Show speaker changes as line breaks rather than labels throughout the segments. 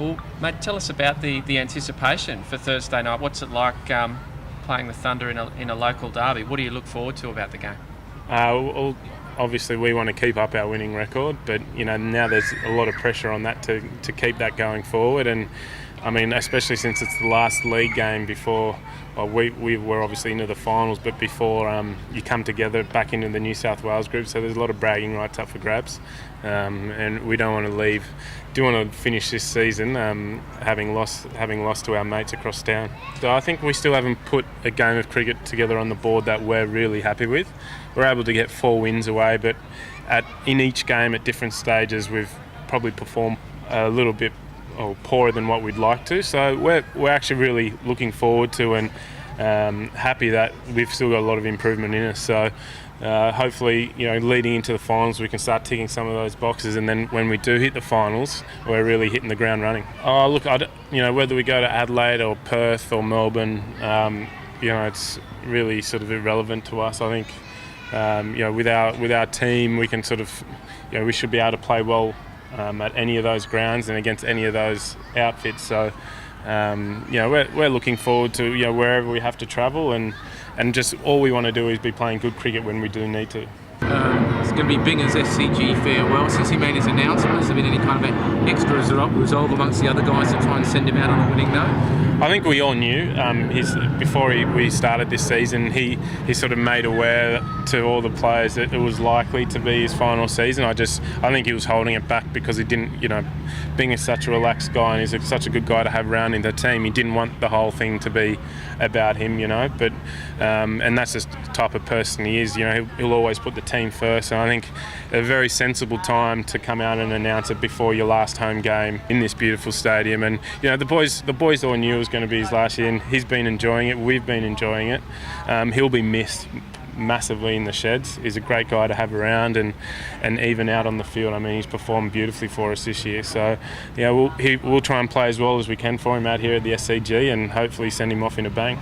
Well, mate, tell us about the anticipation for Thursday night. What's it like playing the Thunder in a local derby? What do you look forward to about the game?
Well, obviously we want to keep up our winning record, but now there's a lot of pressure on that to keep that going forward. And I mean, especially since it's the last league game before. Well, we were obviously into the finals, but before you come together back into the New South Wales group, so there's a lot of bragging rights up for grabs, and we don't want to leave. Do want to finish this season having lost to our mates across town. So I think we still haven't put a game of cricket together on the board that we're really happy with. We're able to get 4 wins away, but in each game at different stages we've probably performed a little bit poorer than what we'd like to. So we're actually really looking forward to and happy that we've still got a lot of improvement in us. So hopefully, leading into the finals, we can start ticking some of those boxes, and then when we do hit the finals, we're really hitting the ground running. Look, whether we go to Adelaide or Perth or Melbourne, it's really sort of irrelevant to us. I think, with our team, we can sort of, we should be able to play well at any of those grounds and against any of those outfits. So, we're looking forward to wherever we have to travel, and just all we want to do is be playing good cricket when we do need to.
It's going to be Binger's SCG farewell. Since he made his announcement, has there been any kind of extra resolve amongst the other guys to try and send him out on a winning note?
I think we all knew before we started this season, he sort of made aware to all the players that it was likely to be his final season. I think he was holding it back because he didn't, being such a relaxed guy and he's such a good guy to have around in the team, he didn't want the whole thing to be about him, but and that's just the type of person he is. He'll always put the team first, and I think a very sensible time to come out and announce it before your last home game in this beautiful stadium. And the boys all knew it was going to be his last year, and he's been enjoying it. We've been enjoying it. He'll be missed massively in the sheds. He's a great guy to have around, and even out on the field. I mean, he's performed beautifully for us this year. So we'll try and play as well as we can for him out here at the SCG, and hopefully send him off in a bang.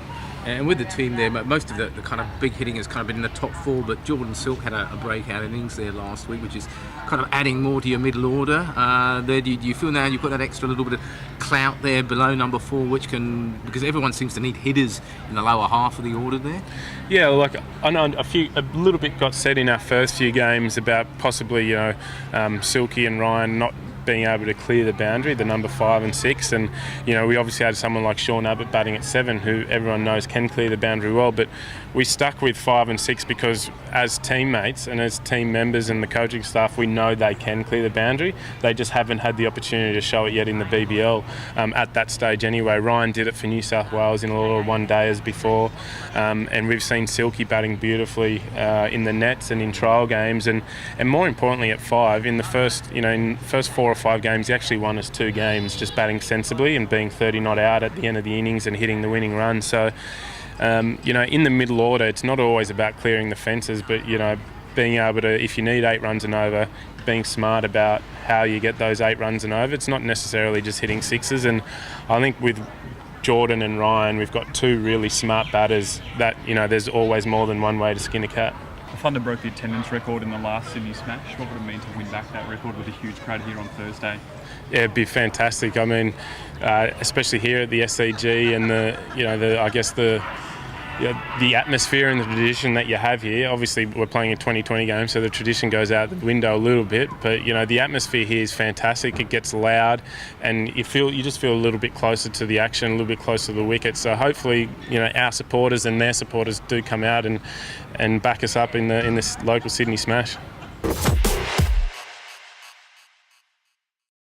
And with the team there, most of the kind of big hitting has kind of been in the top 4, but Jordan Silk had a breakout innings there last week, which is kind of adding more to your middle order. Do you feel now you've got that extra little bit of clout there below number 4, because everyone seems to need hitters in the lower half of the order there?
Yeah, like I know a little bit got said in our first few games about possibly Silky and Ryan not being able to clear the boundary, the number 5 and 6, and we obviously had someone like Sean Abbott batting at 7, who everyone knows can clear the boundary well, but we stuck with 5 and 6 because as teammates and as team members and the coaching staff, we know they can clear the boundary. They just haven't had the opportunity to show it yet in the BBL at that stage anyway. Ryan did it for New South Wales in a lot of one-dayers before, and we've seen Silky batting beautifully in the nets and in trial games, and more importantly at 5 in the first 4 or 5 games, he actually won us 2 games just batting sensibly and being 30 not out at the end of the innings and hitting the winning run. So in the middle order, it's not always about clearing the fences, but being able to, if you need 8 runs and over, being smart about how you get those 8 runs and over. It's not necessarily just hitting sixes, and I think with Jordan and Ryan, we've got 2 really smart batters that there's always more than one way to skin a cat.
The Thunder broke the attendance record in the last Sydney Smash. What would it mean to win back that record with a huge crowd here on Thursday?
Yeah, it'd be fantastic. I mean, especially here at the SCG, and the atmosphere and the tradition that you have here. Obviously, we're playing a 2020 game, so the tradition goes out the window a little bit. But the atmosphere here is fantastic. It gets loud, and you just feel a little bit closer to the action, a little bit closer to the wicket. So hopefully, our supporters and their supporters do come out and back us up in this local Sydney Smash.